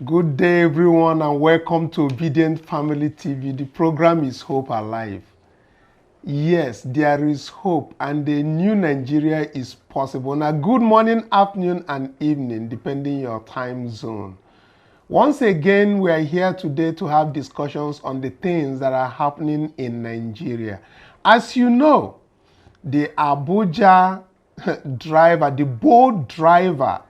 Good day, everyone, and welcome to Obedient Family TV. The program is Hope Alive. Yes, there is hope, and the new Nigeria is possible. Now, good morning, afternoon, and evening, depending your time zone. Once again, we are here today to have discussions on the things that are happening in Nigeria. As you know, the Abuja driver, the bold driver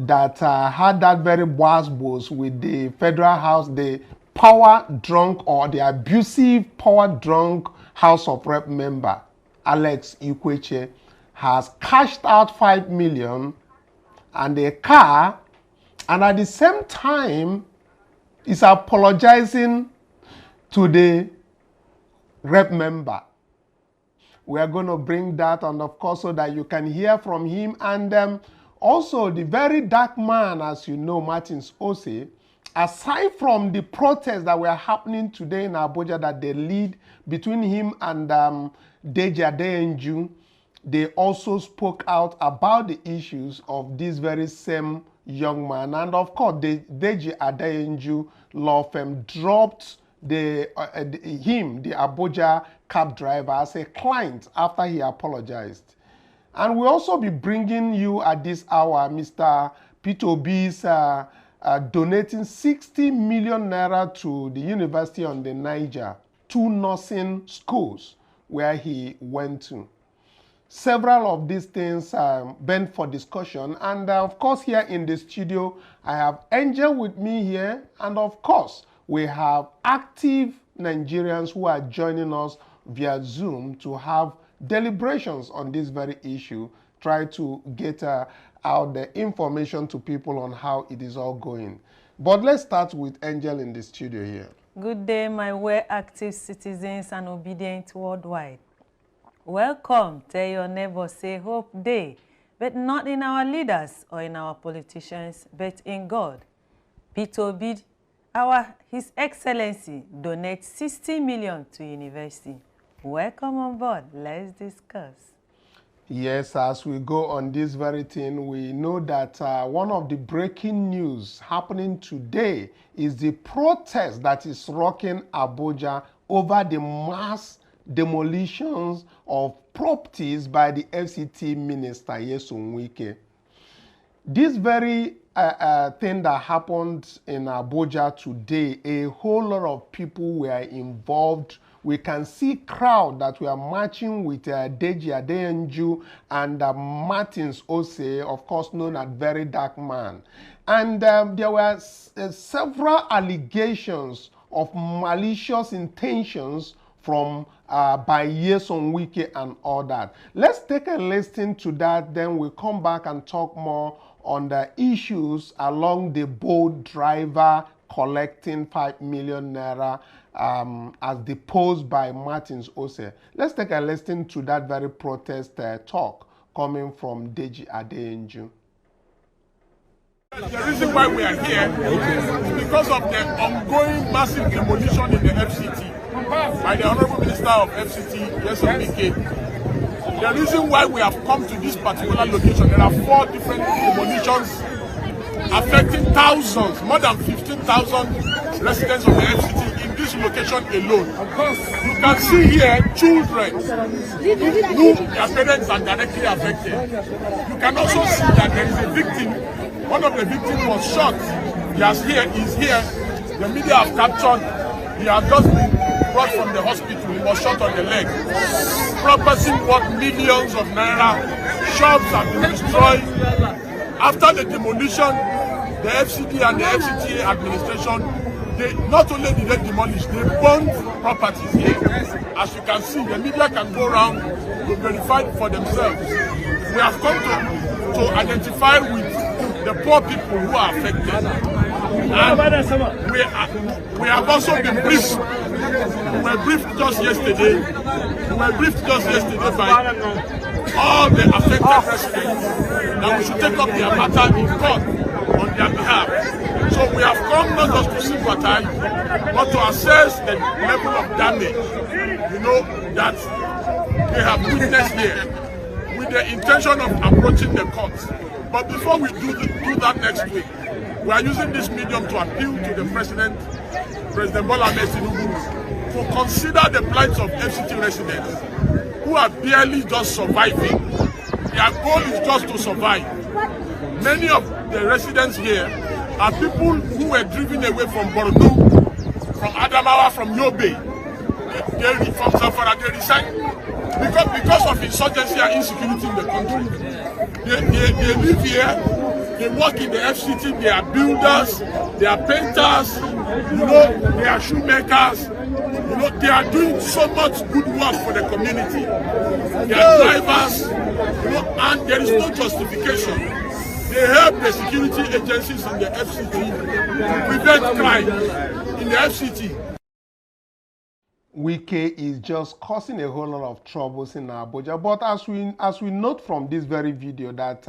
that had that very boss with the federal house, the power drunk or the abusive power drunk House of Rep member, Alex Ikweche, has cashed out 5 million and a car, and at the same time is apologizing to the rep member. We are going to bring that on, of course, so that you can hear from him. And also, the very dark man, as you know, Martins Ose, aside from the protests that were happening today in Abuja that they lead between him and Deji Adeyanju, they also spoke out about the issues of this very same young man. And of course, the Deji Adeyanju law firm dropped the Abuja cab driver, as a client after he apologized. And we'll also be bringing you at this hour Mr. Peter Obi's donating 60 million naira to the University on the Niger, 2 nursing schools where he went to. Several of these things bent for discussion. And of course, here in the studio, I have Angel with me here. And of course, we have active Nigerians who are joining us via Zoom to have deliberations on this very issue, try to get out the information to people on how it is all going. But let's start with Angel in the studio here. Good day, my well-active citizens and obedient worldwide. Welcome. Tell your neighbor, say hope day, but not in our leaders or in our politicians, but in God. Peter Obi, His Excellency, donates 60 million to university. Welcome on board. Let's discuss. Yes, as we go on this very thing, we know that one of the breaking news happening today is the protest that is rocking Abuja over the mass demolitions of properties by the FCT minister, Nyesom Wike. This very thing that happened in Abuja today, a whole lot of people were involved. We can see crowd that were marching with Deji Adeyanju and Martins Ose, of course known as VeryDarkMan. And there were several allegations of malicious intentions from by Nyesom Wike and all that. Let's take a listen to that, then we'll come back and talk more on the issues along the boat driver collecting 5 million naira as deposed by Martins Ose. Let's take a listen to that very protest talk coming from Deji Adeyanju. The reason why we are here is because of the ongoing massive demolition in the FCT by the Honorable Minister of FCT, Nyesom Wike. The reason why we have come to this particular location, there are 4 different demolitions affecting thousands, more than 15,000 residents of the FCT in this location alone. You can see here children who their parents are directly affected. You can also see that there is a victim. One of the victims was shot. He is here. The media have captured. He has just been brought from the hospital. He was shot on the leg. Property worth millions of naira. Shops have been destroyed. After the demolition, the FCD and the FCTA administration, not only did they demolish, they burned properties here. As you can see, the media can go around to verify for themselves. We have come to identify with the poor people who are affected. And we have also been briefed. We were briefed just yesterday. By all the affected residents that we should take up their matter in court on their behalf. So we have come not just to sympathize, but to assess the level of damage, that they have witnessed here, with the intention of approaching the courts. But before we do that next week, We are using this medium to appeal to the President Bola Ahmed Tinubu, to consider the plight of FCT residents who are barely just surviving. Their goal is just to survive. Many of the residents here are people who were driven away from Borno, from Adamawa, from Yobe, from Zamfara. They resign because of insurgency and insecurity in the country. They live here, they work in the FCT, they are builders, they are painters, they are shoemakers, they are doing so much good work for the community. They are drivers, and there is no justification. They help the security agencies in the FCT to prevent crime in the FCT. Wike is just causing a whole lot of troubles in Abuja. But as we note from this very video that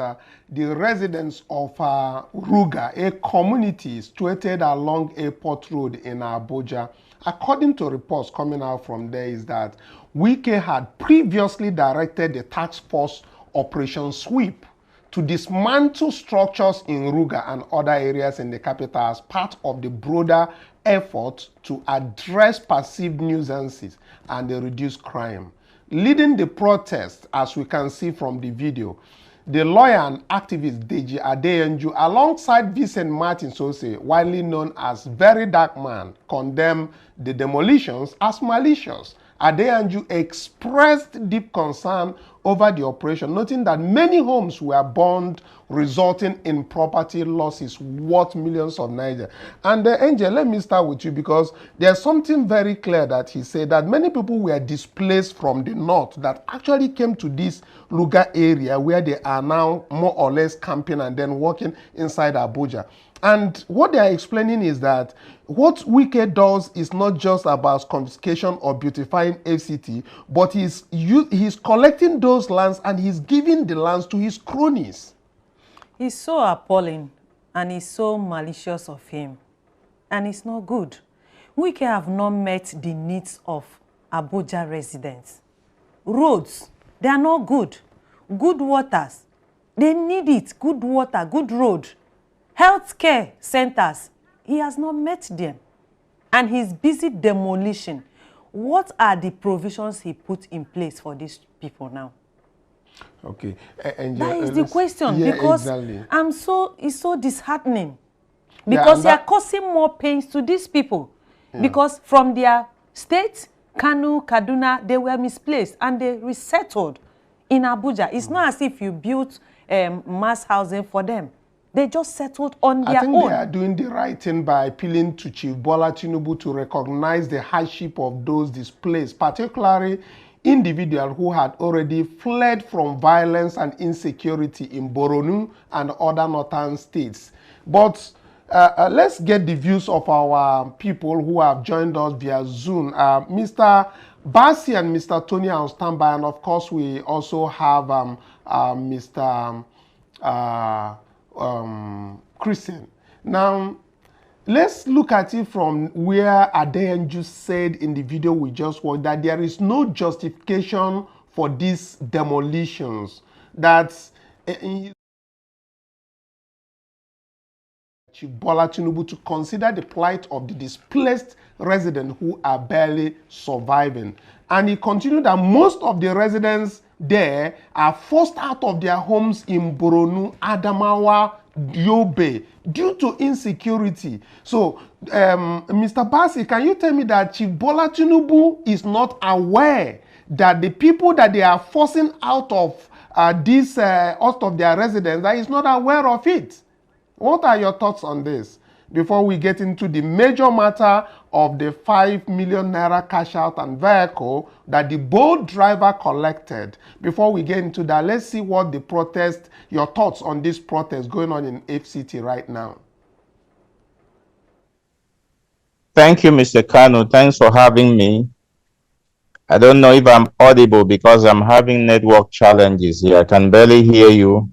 the residents of Ruga, a community situated along Airport Road in Abuja, according to reports coming out from there, is that Wike had previously directed the task force Operation Sweep to dismantle structures in Ruga and other areas in the capital as part of the broader effort to address perceived nuisances and reduce crime. Leading the protest, as we can see from the video, the lawyer and activist Deji Adeyanju, alongside Vincent Martin Sose, widely known as VeryDarkMan, condemned the demolitions as malicious. Adeyanju expressed deep concern over the operation, noting that many homes were burned, resulting in property losses worth millions of naira. And Angel, let me start with you, because there's something very clear that he said that many people were displaced from the north that actually came to this Ruga area where they are now more or less camping and then working inside Abuja. And what they are explaining is that what Wike does is not just about confiscation or beautifying FCT, but he's collecting those lands and he's giving the lands to his cronies. It's so appalling and it's so malicious of him. And it's not good. Wike have not met the needs of Abuja residents. Roads, they are not good. Good waters, they need it. Good water, good road. Healthcare centers, he has not met them. And he's busy demolition. What are the provisions he put in place for these people now? Okay. That is the question, yeah, because exactly. It's so disheartening. Because they are causing more pains to these people. Yeah. Because from their state, Kanu, Kaduna, they were misplaced and they resettled in Abuja. It's not as if you built mass housing for them. They just settled on their own. I think they are doing the right thing by appealing to Chief Bola Tinubu to recognize the hardship of those displaced, particularly individuals who had already fled from violence and insecurity in Borno and other northern states. But let's get the views of our people who have joined us via Zoom. Mr. Basi and Mr. Tony are on standby, and of course we also have Mr. Christian. Now, let's look at it from where Adeyanju said in the video we just watched that there is no justification for these demolitions. That's Bola Tinubu to consider the plight of the displaced residents who are barely surviving. And he continued that most of the residents there are forced out of their homes in Borno, Adamawa, Yobe due to insecurity. So, Mr. Basi, can you tell me that Chief Bola Tinubu is not aware that the people that they are forcing out of out of their residence, that he's not aware of it? What are your thoughts on this before we get into the major matter of the 5 million naira cash out and vehicle that the bold driver collected? Before we get into that, let's see what the protest, your thoughts on this protest going on in FCT right now. Thank you, Mr. Kanu. Thanks for having me. I don't know if I'm audible because I'm having network challenges here. I can barely hear you.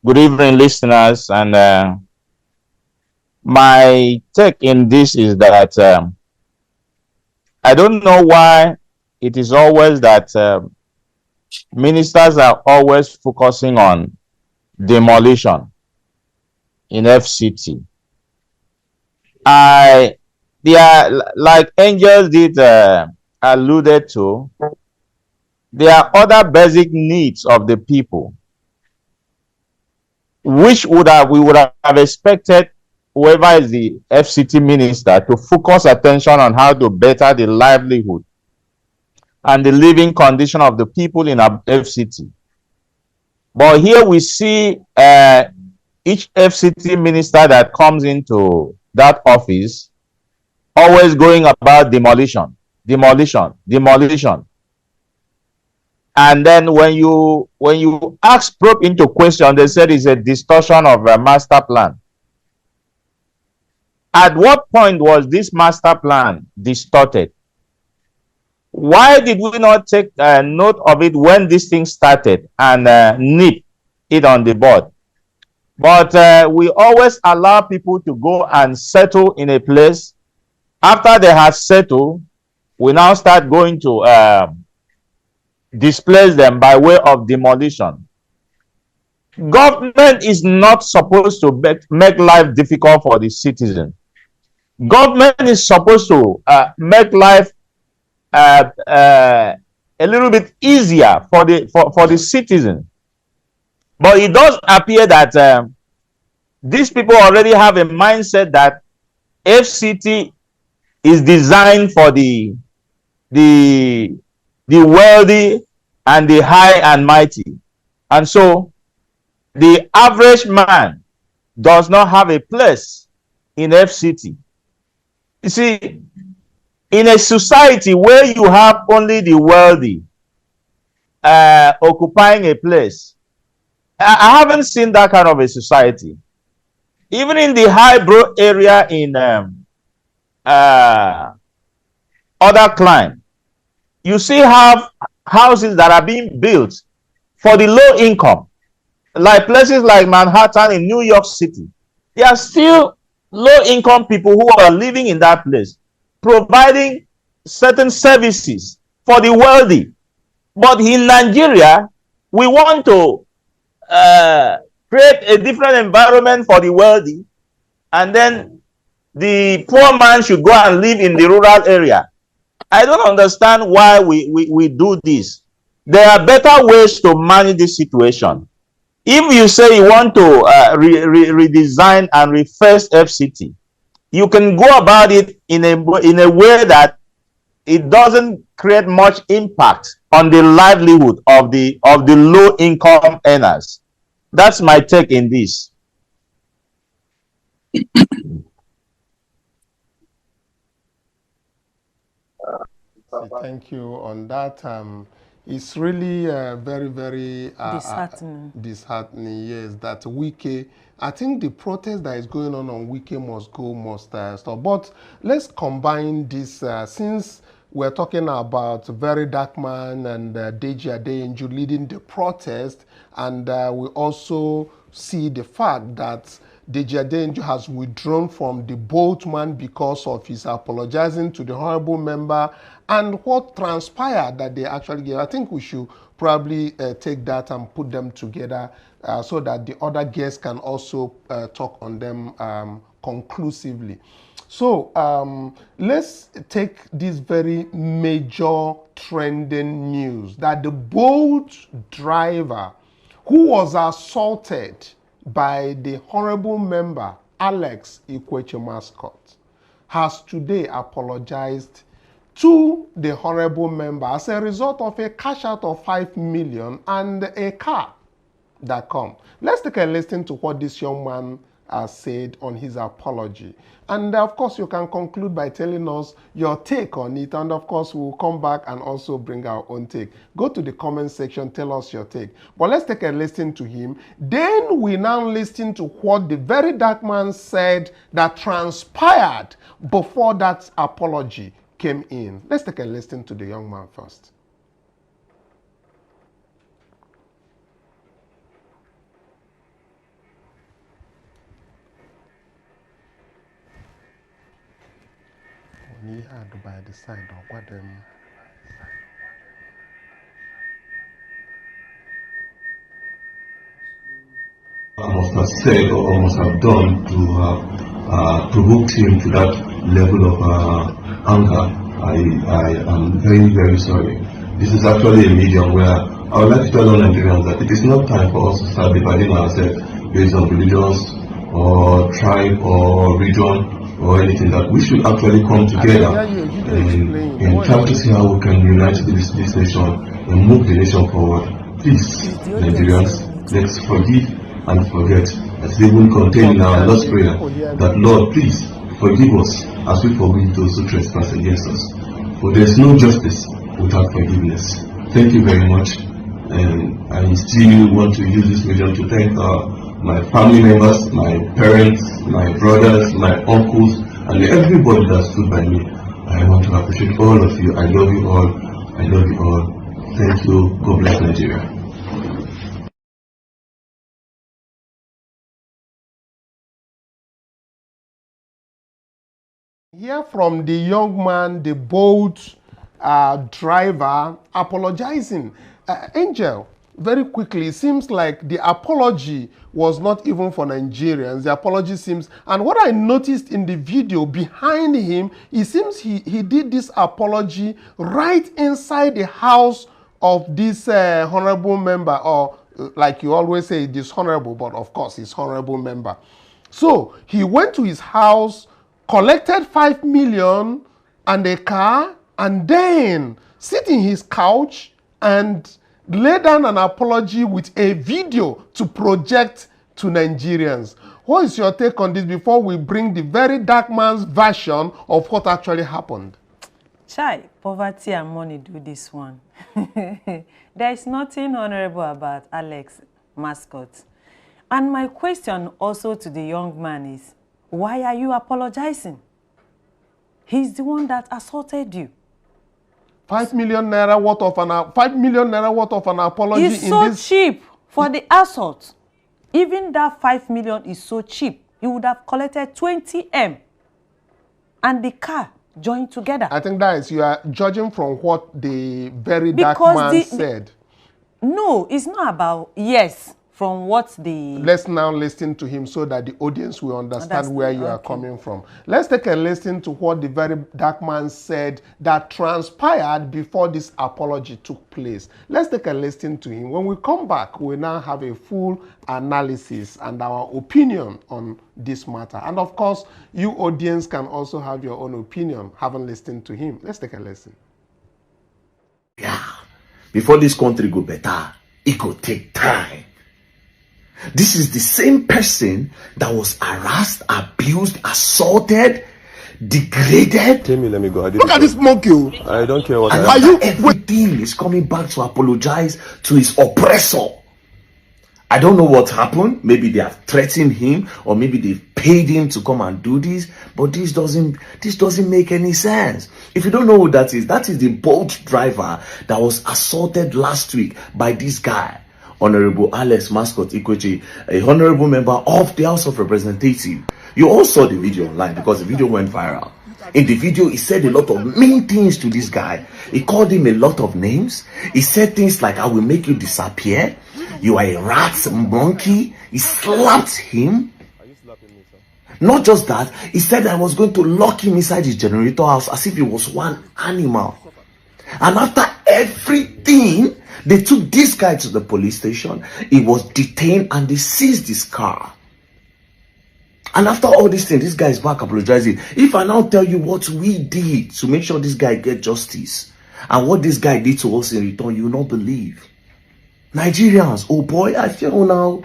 Good evening, listeners. And my take in this is that I don't know why it is always that ministers are always focusing on demolition. in FCT. They are, like Angels did alluded to, there are other basic needs of the people, which we would have expected whoever is the FCT minister to focus attention on how to better the livelihood and the living condition of the people in our FCT. But here we see each FCT minister that comes into that office always going about demolition, demolition, demolition. And then when you ask probe into question, they said it's a distortion of a master plan. At what point was this master plan distorted? Why did we not take note of it when this thing started and nip it on the board? But we always allow people to go and settle in a place. After they have settled, we now start going to displace them by way of demolition. Government is not supposed to make life difficult for the citizen. Government is supposed to make life a little bit easier for the citizen. But it does appear that these people already have a mindset that FCT is designed for the wealthy and the high and mighty. And so the average man does not have a place in FCT. You see, in a society where you have only the wealthy occupying a place, I haven't seen that kind of a society. Even in the highbrow area in other clime, you see have houses that are being built for the low income, like places like Manhattan in New York City. There are still low income people who are living in that place, providing certain services for the wealthy. But in Nigeria, we want to create a different environment for the wealthy, and then the poor man should go and live in the rural area. I don't understand why we do this. There are better ways to manage this situation. If you say you want to redesign and refresh FCT, you can go about it in a way that it doesn't create much impact on the livelihood of the low income earners. That's my take in this. Thank you on that. It's really very, very disheartening. Yes, that I think the protest that is going on Wike-Must-Go must stop. But let's combine this since we're talking about VeryDarkMan and Deji Adeyanju leading the protest, and we also see the fact that Deji Adeyanju has withdrawn from the boatman because of his apologizing to the honorable member and what transpired that they actually gave. I think we should probably take that and put them together so that the other guests can also talk on them conclusively. So let's take this very major trending news that the boat driver who was assaulted by the honorable member Alex Wike-Must-Go has today apologized to the honorable member as a result of a cash out of 5 million and a car that come. Let's take a listen to what this young man said on his apology. And of course, you can conclude by telling us your take on it. And of course, we'll come back and also bring our own take. Go to the comment section, tell us your take. But let's take a listen to him. Then we now listen to what the VeryDarkMan said that transpired before that apology came in. Let's take a listen to the young man first. When he had by the side of what them. must have said or must have done to have provoked him to that level of anger. I am very, very sorry. This is actually a medium where I would like to tell all Nigerians that it is not time for us to start dividing ourselves based on religions or tribe or region or anything. That we should actually come together and try to see how we can unite this nation and move the nation forward. Please, Nigerians, let's forgive and forget. As even contained in our Lord's Prayer, that Lord, please forgive us as we forgive those who trespass against us. For there is no justice without forgiveness. Thank you very much. And I still want to use this medium to thank my family members, my parents, my brothers, my uncles, and everybody that stood by me. I want to appreciate all of you. I love you all. I love you all. Thank you. God bless Nigeria. Hear from the young man, the boat driver, apologizing. Angel, very quickly, it seems like the apology was not even for Nigerians. The apology seems, and what I noticed in the video behind him, it seems he did this apology right inside the house of this honorable member, or like you always say, dishonorable, but of course, he's honorable member. So he went to his house, collected 5 million and a car, and then sit in his couch and lay down an apology with a video to project to Nigerians. What is your take on this before we bring the very dark man's version of what actually happened? Chai, poverty and money do this one. There is nothing honorable about Alex Mascot. And my question also to the young man is, why are you apologizing? He's the one that assaulted you. 5 million naira worth of an 5 million naira worth of an apology. It's so cheap for the assault. Even that 5 million is so cheap. He would have collected 20 M and the car joined together. I think that is, you are judging from what the very dark man said. No, it's not about, yes, from what the... Let's now listen to him so that the audience will understand where you are coming from. Let's take a listen to what the very dark man said that transpired before this apology took place. Let's take a listen to him. When we come back, we'll now have a full analysis and our opinion on this matter. And of course, you audience can also have your own opinion, having listened to him. Let's take a listen. Yeah, before this country go better, it could take time. This is the same person that was harassed, abused, assaulted, degraded. Tell me, let me go. Look at this monkey. I don't care what everything is coming back to apologize to his oppressor. I don't know what happened. Maybe they have threatened him, or maybe they've paid him to come and do this. But this doesn't make any sense. If you don't know who that is the boat driver that was assaulted last week by this guy, Honorable Alex Mascot Ikwechi, a honorable member of the House of Representatives. You all saw the video online because the video went viral. In the video, he said a lot of mean things to this guy. He called him a lot of names. He said things like, I will make you disappear. You are a rat, monkey. He slapped him. Not just that, he said I was going to lock him inside his generator house as if he was one animal. And after everything, they took this guy to the police station. He was detained and they seized his car. And after all these things, this guy is back apologizing. If I now tell you what we did to make sure this guy get justice and what this guy did to us in return, you will not believe. Nigerians, oh boy, I feel now.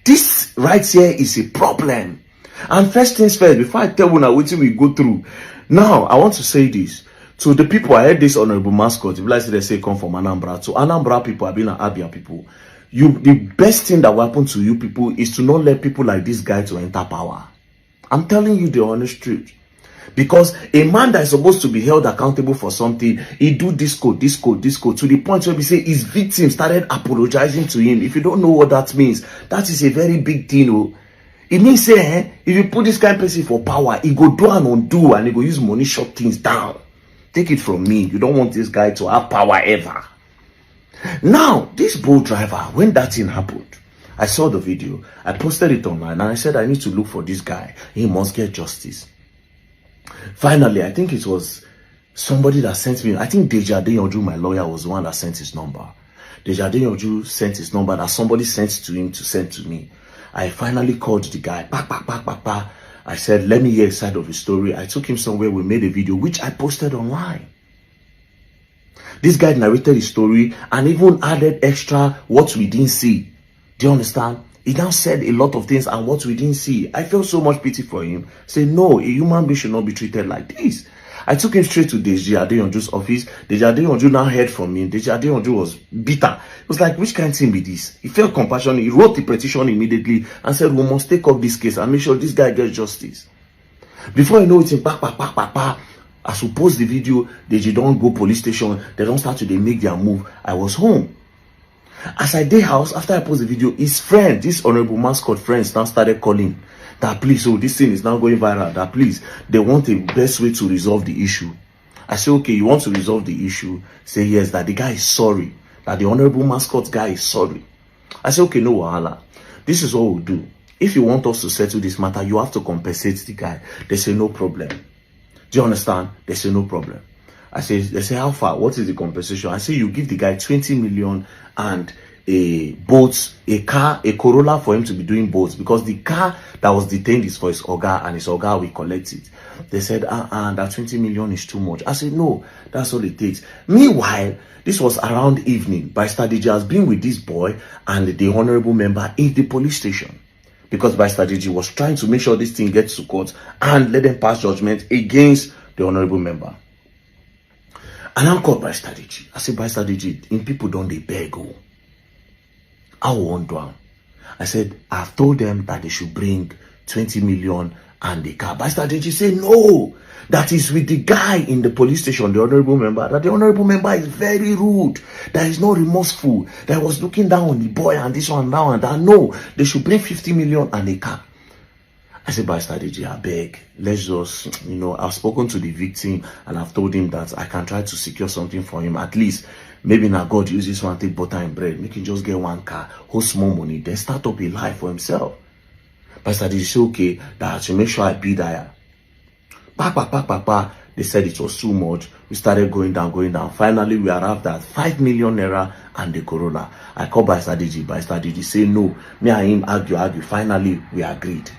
This right here is a problem. And first things first, before I tell you now what we go through. Now, I want to say this. To the people, I heard this honorable mascot, if like they say come from Anambra. To Anambra people, I've been an Abia people. The best thing that will happen to you people is to not let people like this guy to enter power. I'm telling you the honest truth. Because a man that is supposed to be held accountable for something, he do this code, to the point where we say his victim started apologizing to him. If you don't know what that means, that is a very big thing. Oh. It means say, if you put this kind of person for power, he go do and undo and he go use money shut things down. Take it from me, you don't want this guy to have power ever. Now, this boat driver, when that thing happened, I saw the video. I posted it online and I said, I need to look for this guy. He must get justice. Finally, I think it was somebody that sent me. I think Deji Adeyanju, my lawyer, was the one that sent his number. Deji Adeyanju sent his number that somebody sent to him to send to me. I finally called the guy. I said, let me hear a side of the story. I took him somewhere. We made a video, which I posted online. This guy narrated his story and even added extra what we didn't see. Do you understand? He now said a lot of things and what we didn't see. I felt so much pity for him. Say, no, a human being should not be treated like this. I took him straight to Deji Adeyanju's office. Deji Adeyanju now heard from me. Deji Adeyanju was bitter. He was like, which kind of thing be this? He felt compassion. He wrote the petition immediately and said, we must take up this case and make sure this guy gets justice. Before I know it, as we post the video, Deji don't go police station. They don't start to make their move. I was home. As I did house, after I post the video, his friend, this honorable mascot friends, now started calling that please, oh, this thing is now going viral, that please, they want the best way to resolve the issue. I say, okay, you want to resolve the issue? Say yes, that the guy is sorry, that the honorable mascot guy is sorry. I say, okay, no wahala. This is what we'll do. If you want us to settle this matter, you have to compensate the guy. They say, no problem. Do you understand? They say, no problem. They say, how far? What is the compensation? I say, you give the guy 20 million and a boat, a car, a Corolla for him to be doing boats, because the car that was detained is for his Oga, and his Oga will collect it. They said, that 20 million is too much. I said, no, that's all it takes. Meanwhile, this was around evening. Barrister Deji has been with this boy and the honorable member in the police station, because Barrister Deji was trying to make sure this thing gets to court and let them pass judgment against the honorable member. And I'm called Barrister Deji. I said, Barrister Deji, in people don't they beg, oh. I won't do it. I said, I've told them that they should bring 20 million and the car. Barrister Deji said, no, that is with the guy in the police station, the honorable member, that the honorable member is very rude, that is not remorseful, that was looking down on the boy and this one, now and that. No, they should bring 50 million and a car. I said, Barrister Deji, I beg, let's just, I've spoken to the victim and I've told him that I can try to secure something for him. At least, maybe now God uses one, take butter and bread, make him just get one car, hold small money, then start up a life for himself. Barrister Deji said, okay, that I should make sure I bid higher. They said it was too much. We started going down. Finally, we arrived at 5 million naira and the Corolla. I called Barrister Deji. Barrister Deji say no. Me and him argue. Finally, we agreed.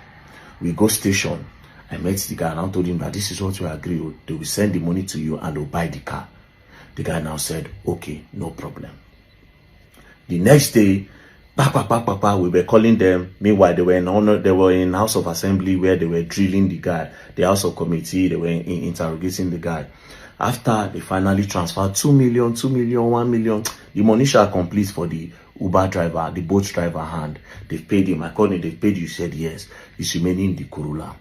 We go station. I met the guy and I told him that this is what we agreed. They will send the money to you and they'll buy the car. The guy now said, okay, no problem. The next day, we were calling them. Meanwhile, they were in House of Assembly where they were drilling the guy. The House of Committee, they were interrogating the guy. After they finally transferred 2 million, 1 million, the money shall complete for the Uber driver, the boat driver hand. They paid him. I called him, they paid you. He said yes. He's remaining in the Corolla.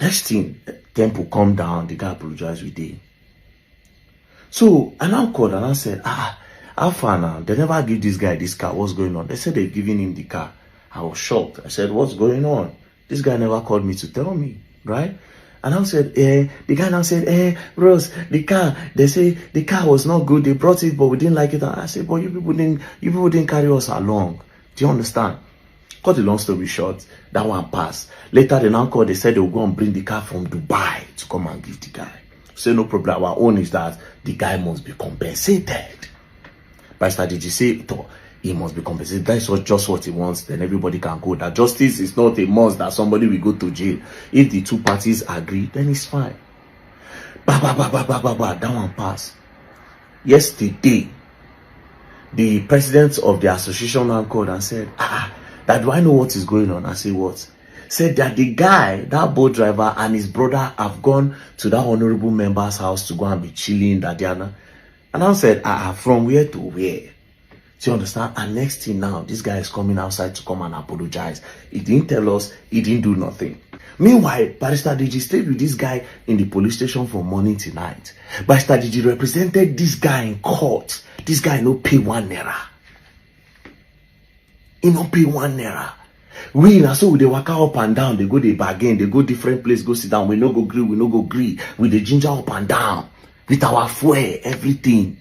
Next thing, Temple come down, the guy apologized with him. So I now called and I said, how far now? They never give this guy this car. What's going on? They said they're giving him the car. I was shocked. I said, what's going on? This guy never called me to tell me, right? And I said, the guy now said, Rose, the car, they say the car was not good. They brought it, but we didn't like it. And I said, but you people didn't carry us along. Do you understand? Cut the long story short, that one passed. Later they now called, they said they will go and bring the car from Dubai to come and give the guy. Say no problem. Our own is that the guy must be compensated. Barrister Deji say he must be compensated. That's just what he wants. Then everybody can go. That justice is not a must that somebody will go to jail. If the two parties agree, then it's fine. That one passed. Yesterday, the president of the association now called and said, that do I know what is going on? I say, what? Said that the guy, that boat driver and his brother have gone to that honorable member's house to go and be chilling, Diana. And I said, from where to where? Do you understand? And next thing now, this guy is coming outside to come and apologize. He didn't tell us, he didn't do nothing. Meanwhile, Barrister Deji stayed with this guy in the police station from morning till night. Barrister Deji represented this guy in court. This guy no pay 1 naira. He no pay 1 naira. We na so they walk up and down, they go, they bargain, they go different place, go sit down. We no go gree. We the ginger up and down with our fuel, everything.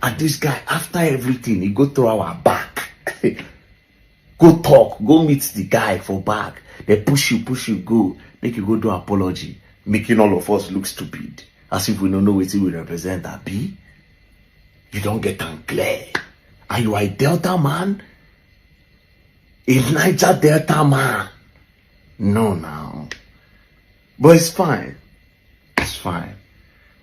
And this guy, after everything, he go through our back. Go talk, go meet the guy for back. They push you, go. Make you go do apology. Making all of us look stupid. As if we don't know what we represent, Abi. You don't get unclear. Are you a Delta man? A Niger Delta man? No, now. But it's fine. It's fine.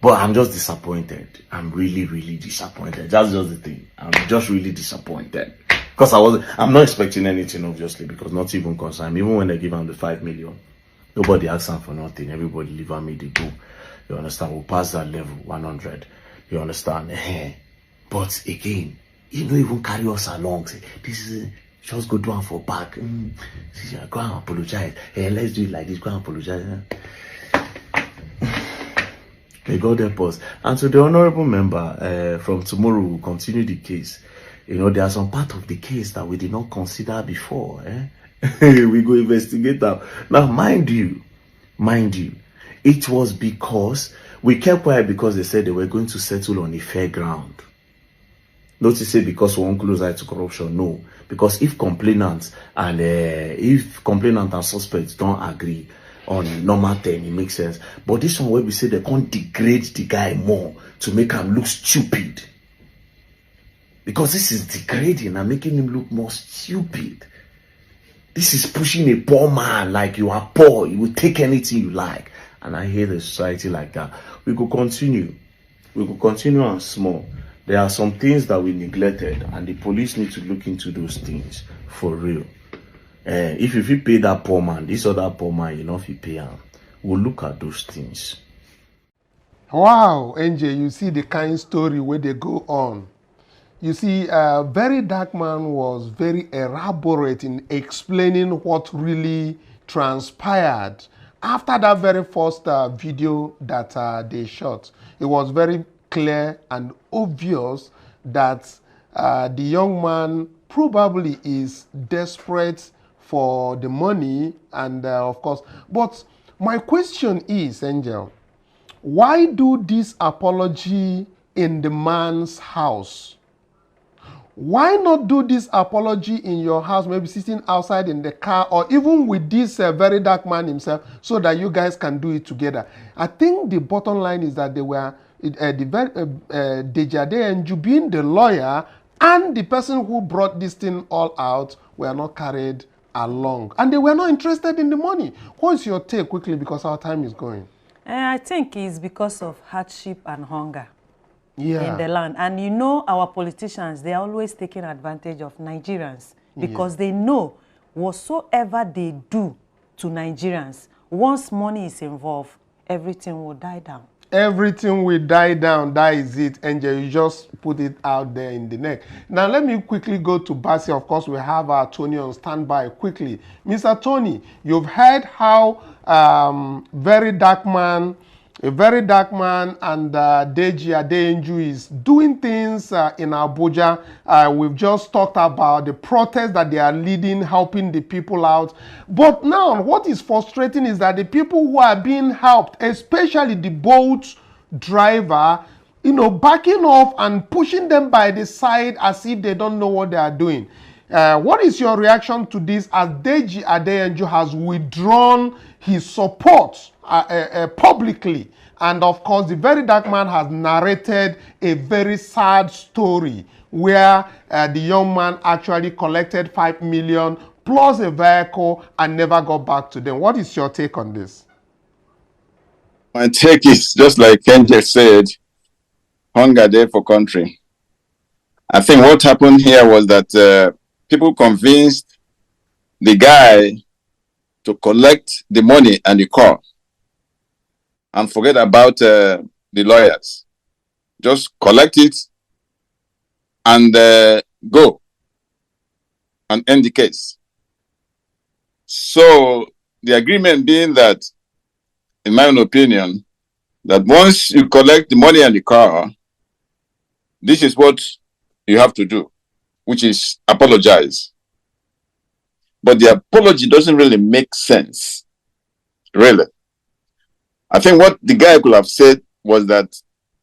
But I'm just disappointed. I'm really, really disappointed. That's just the thing. I'm just really disappointed. Because I'm not expecting anything, obviously, because not even concerned. Even when they give him the 5 million, nobody asks him for nothing. Everybody leave him, they do. You understand? We'll pass that level, 100. You understand? But again, you don't even carry us along. Say, this is just go do one for back. Go and apologize. Let's do it like this. Go and apologize. May God help us. And to the honorable member, from tomorrow we'll continue the case. You know, there are some part of the case that we did not consider before. We go investigate that. Now, mind you, it was because we kept quiet because they said they were going to settle on a fair ground. Not to say because we won't close eye to corruption, no. Because if complainants and suspects don't agree on normal thing, it makes sense. But this one where we say they can't degrade the guy more to make him look stupid. Because this is degrading and making him look more stupid. This is pushing a poor man like you are poor. You will take anything you like. And I hate a society like that. We could continue. We could continue on small. There are some things that we neglected and the police need to look into those things for real. If you pay that poor man, this other poor man, you know, if you pay him, we'll look at those things. Wow, NJ, you see the kind story where they go on. You see, VeryDarkMan was very elaborate in explaining what really transpired after that very first video that they shot. It was very clear and obvious that the young man probably is desperate for the money and of course. But my question is, Angel, why do this apology in the man's house? Why not do this apology in your house, maybe sitting outside in the car, or even with this VeryDarkMan himself, so that you guys can do it together? I think the bottom line is that they were, Deji Adeyanju being the lawyer and the person who brought this thing all out were not carried along. And they were not interested in the money. What is your take quickly, because our time is going? I think it's because of hardship and hunger. Yeah. In the land. And you know, our politicians, they are always taking advantage of Nigerians because they know whatsoever they do to Nigerians, once money is involved, everything will die down. Everything will die down. That is it, Angel. You just put it out there in the neck. Now, let me quickly go to Basi. Of course, we have our Tony on standby quickly. Mr. Tony, you've heard how VeryDarkMan and Deji Adeyanju is doing things in Abuja. We've just talked about the protest that they are leading, helping the people out. But now, what is frustrating is that the people who are being helped, especially the boat driver, you know, backing off and pushing them by the side as if they don't know what they are doing. What is your reaction to this, as Deji Adeyanju has withdrawn his support publicly? And of course, the VeryDarkMan has narrated a very sad story where the young man actually collected 5 million plus a vehicle and never got back to them. What is your take on this? My take is just like Ken just said, hunger there for country. I think what happened here was that people convinced the guy to collect the money and the car and forget about the lawyers. Just collect it and go and end the case. So the agreement being that, in my own opinion, that once you collect the money and the car, this is what you have to do, which is apologize. But the apology doesn't really make sense, really. I think what the guy could have said was that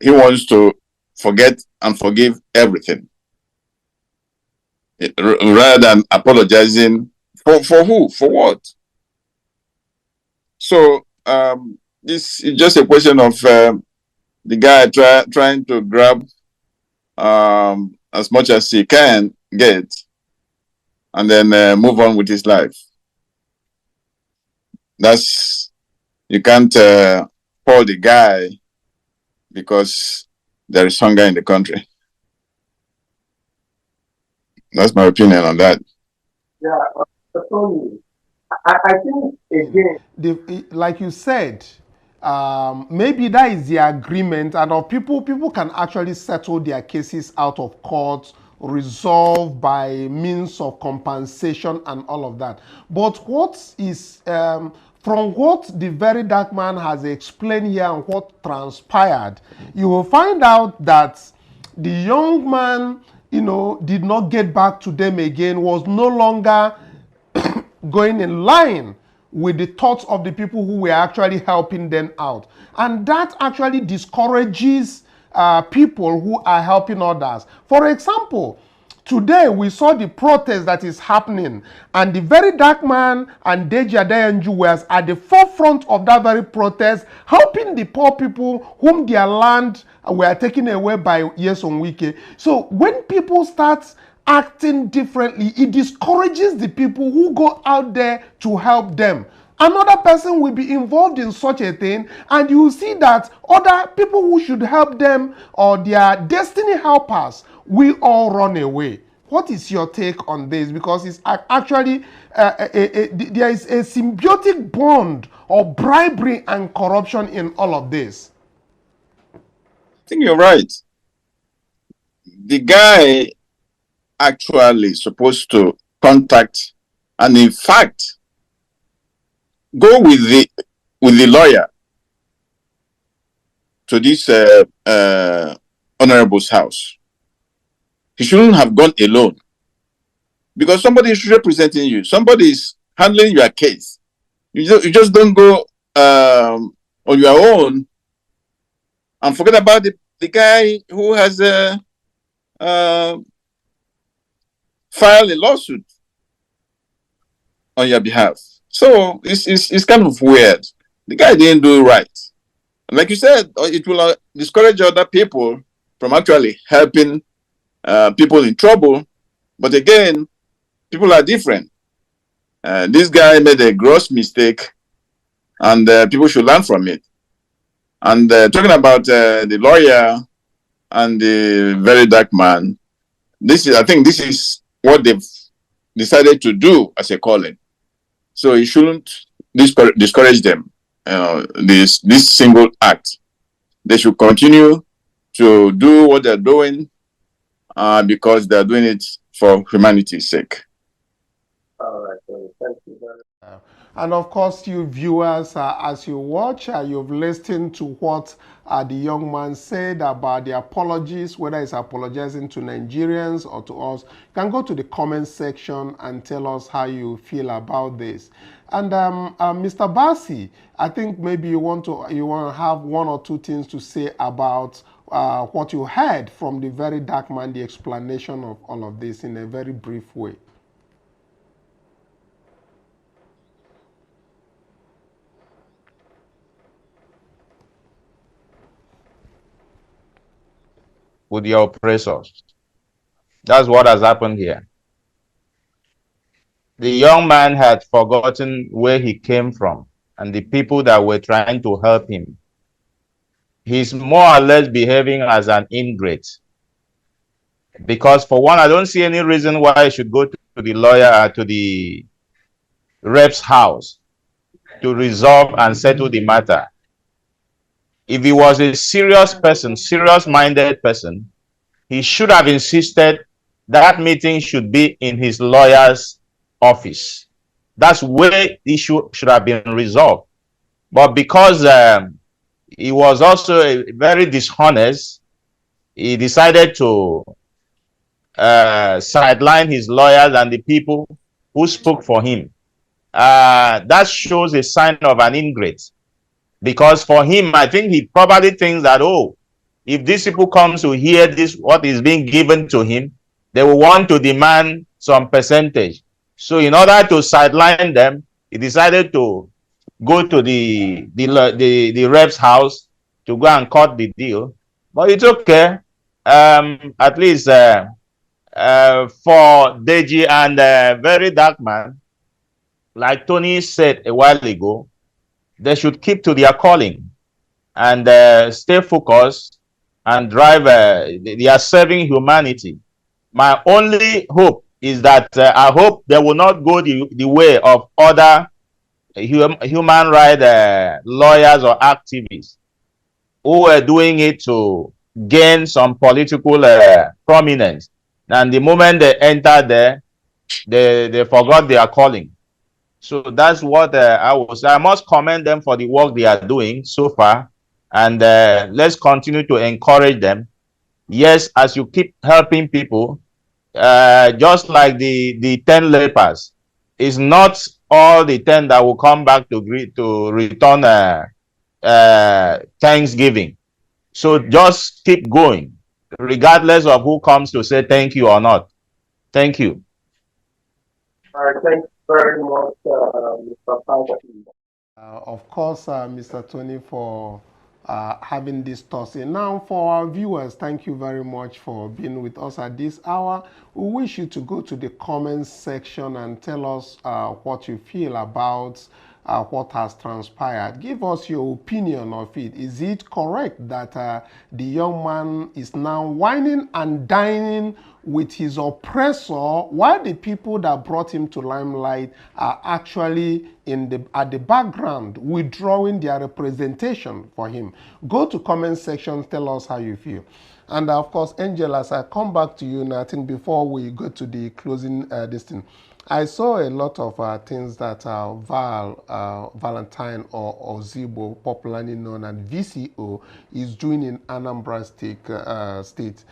he wants to forget and forgive everything. rather than apologizing for who, for what. So this is just a question of the guy trying to grab as much as he can get, and then move on with his life. You can't call the guy because there is hunger in the country. That's my opinion on that. Yeah, I think again, like you said, maybe that is the agreement, and people can actually settle their cases out of court, resolve by means of compensation and all of that. But what is from what the very dark man has explained here and what transpired, you will find out that the young man, did not get back to them again, was no longer going in line with the thoughts of the people who were actually helping them out. And that actually discourages people who are helping others. For example, today we saw the protest that is happening, and the very dark man and Deji Adeyanju were at the forefront of that very protest, helping the poor people whom their land were taken away by Nyesom Wike. So when people start acting differently, it discourages the people who go out there to help them. Another person will be involved in such a thing, and you will see that other people who should help them or their destiny helpers will all run away. What is your take on this? Because it's actually there is a symbiotic bond of bribery and corruption in all of this. I think you're right. The guy actually supposed to contact and in fact go with the lawyer to this honorable's house. He shouldn't have gone alone, because somebody is representing you. Somebody is handling your case. You just don't go on your own and forget about the guy who has filed a lawsuit on your behalf. So it's kind of weird. The guy didn't do it right. And like you said, it will discourage other people from actually helping people in trouble. But again, people are different. This guy made a gross mistake, and people should learn from it. And talking about the lawyer and the very dark man, I think this is what they've decided to do as a calling. So you shouldn't discourage them. This single act. They should continue to do what they're doing because they're doing it for humanity's sake. All right, thank you very much. And of course, you viewers, as you watch, you've listened to what the young man said about the apologies, whether it's apologizing to Nigerians or to us. You can go to the comment section and tell us how you feel about this. And Mr. Basi, I think maybe you want to have one or two things to say about what you heard from the very dark man, the explanation of all of this in a very brief way. With your oppressors. That's what has happened here. The young man had forgotten where he came from and the people that were trying to help him. He's more or less behaving as an ingrate. Because for one, I don't see any reason why I should go to the lawyer, to the rep's house to resolve and settle the matter. If he was a serious person, serious-minded person, he should have insisted that meeting should be in his lawyer's office. That's where the issue should have been resolved. But because he was also very dishonest, he decided to sideline his lawyers and the people who spoke for him. That shows a sign of an ingrate. Because for him, I think he probably thinks that, oh, if these people come to hear this, what is being given to him, they will want to demand some percentage. So in order to sideline them, he decided to go to the rep's house to go and cut the deal. But it's okay. At least for Deji and VeryDarkMan, like Tony said a while ago, they should keep to their calling and stay focused and drive. They are serving humanity. My only hope is that I hope they will not go the way of other human rights lawyers or activists who were doing it to gain some political prominence. And the moment they enter there, they forgot their calling. So that's what I will say. I must commend them for the work they are doing so far. And let's continue to encourage them. Yes, as you keep helping people, just like the 10 lepers, it's not all the 10 that will come back to return Thanksgiving. So just keep going, regardless of who comes to say thank you or not. Thank you. All right, thanks very much, Mr. Philanthropy. Of course, Mr. Tony, for having this tossing. Now, for our viewers, thank you very much for being with us at this hour. We wish you to go to the comments section and tell us what you feel about what has transpired. Give us your opinion of it. Is it correct that the young man is now whining and dining with his oppressor while the people that brought him to limelight are actually at the background withdrawing their representation for him? Go to comment section, tell us how you feel. And of course, Angel, as I come back to you now, I think before we go to the closing this thing, I saw a lot of things that Valentine or Zibo, popularly known as VCO, is doing in Anambra State.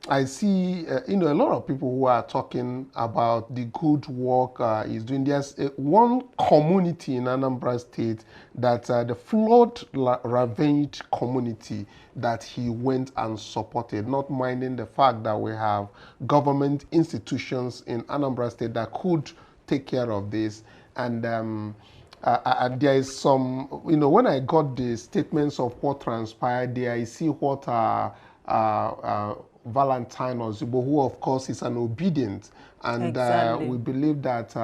I see, a lot of people who are talking about the good work he's doing. There's one community in Anambra State that the flood-ravaged community that he went and supported, not minding the fact that we have government institutions in Anambra State that could take care of this. And there is some, when I got the statements of what transpired there, I see what Valentine or Zibo, who of course is an obedient, and Exactly. we believe that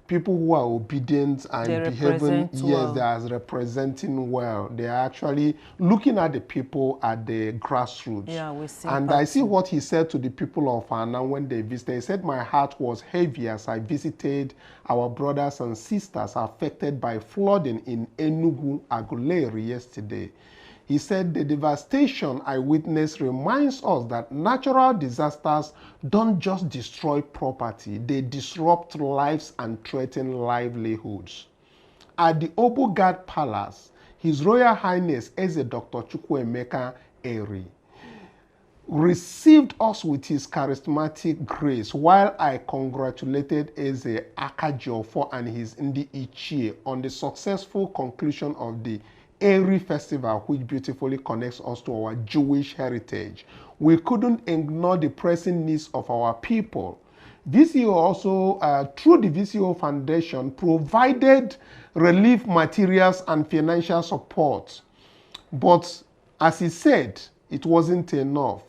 people who are obedient and behaving, yes, they are representing well. They are actually looking at the people at the grassroots. Yeah, we see. And I see what he said to the people of Anna when they visited. He said, "My heart was heavy as I visited our brothers and sisters affected by flooding in Enugu, Aguleri yesterday." He said, "The devastation I witnessed reminds us that natural disasters don't just destroy property, they disrupt lives and threaten livelihoods." At the Obogad Palace, His Royal Highness Eze Dr. Chukwuemeka Eri received us with his charismatic grace while I congratulated Eze Akajiofo and his Ndi Ichie on the successful conclusion of the Eri Festival, which beautifully connects us to our Jewish heritage. We couldn't ignore the pressing needs of our people. VCO also, through the VCO Foundation, provided relief materials and financial support. But as he said, it wasn't enough.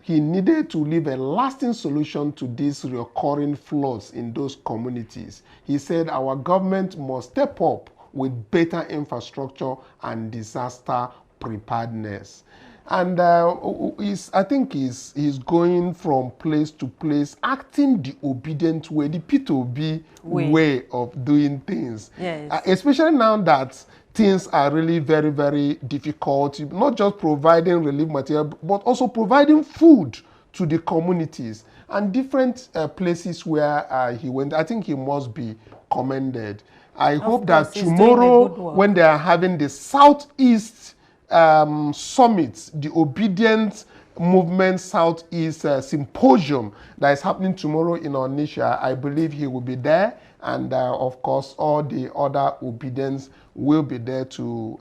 He needed to leave a lasting solution to these recurring floods in those communities. He said our government must step up with better infrastructure and disaster preparedness. And I think he's going from place to place, acting the obedient way, the P2B way of doing things. Yes. Especially now that things are really very, very difficult, not just providing relief material, but also providing food to the communities and different places where he went. I think he must be commended. I hope that tomorrow, when they are having the Southeast Summit, the Obedient Movement Southeast Symposium that is happening tomorrow in Onitsha, I believe he will be there. And of course, all the other obedients will be there to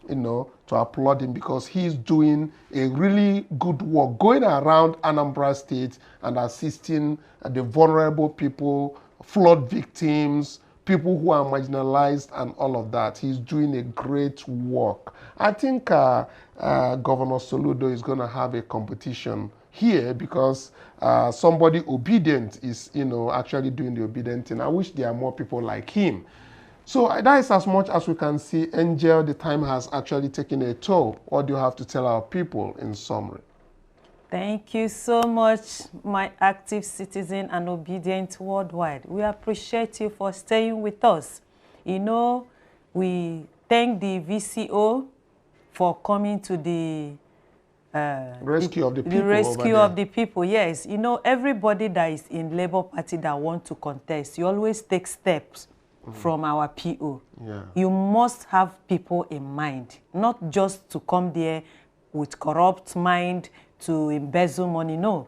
you know, to applaud him because he's doing a really good work going around Anambra State and assisting the vulnerable people, flood victims, people who are marginalized and all of that. He's doing a great work. I think Governor Soludo is going to have a competition here because somebody obedient is, you know, actually doing the obedient thing. I wish there are more people like him. So that is as much as we can see. Angel, the time has actually taken a toll. What do you have to tell our people in summary? Thank you so much, my active citizen and obedient worldwide. We appreciate you for staying with us. You know, we thank the VCO for coming to the rescue of the people. The rescue of the people, yes. You know, everybody that is in Labour Party that want to contest, you always take steps from our PO. Yeah. You must have people in mind, not just to come there with corrupt mind to embezzle money. No,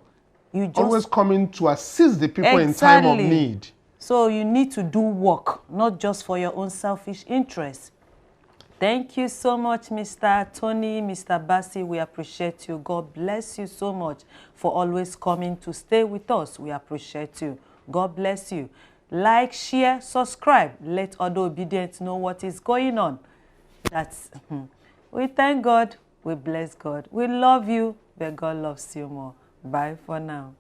you just always coming to assist the people in time of need. So you need to do work, not just for your own selfish interests. Thank you so much, Mr. Tony, Mr. Bassi. We appreciate you. God bless you so much for always coming to stay with us. We appreciate you. God bless you. Like, share, subscribe. Let other obedience know what is going on. That's we thank God. We bless God. We love you, but God loves you more. Bye for now.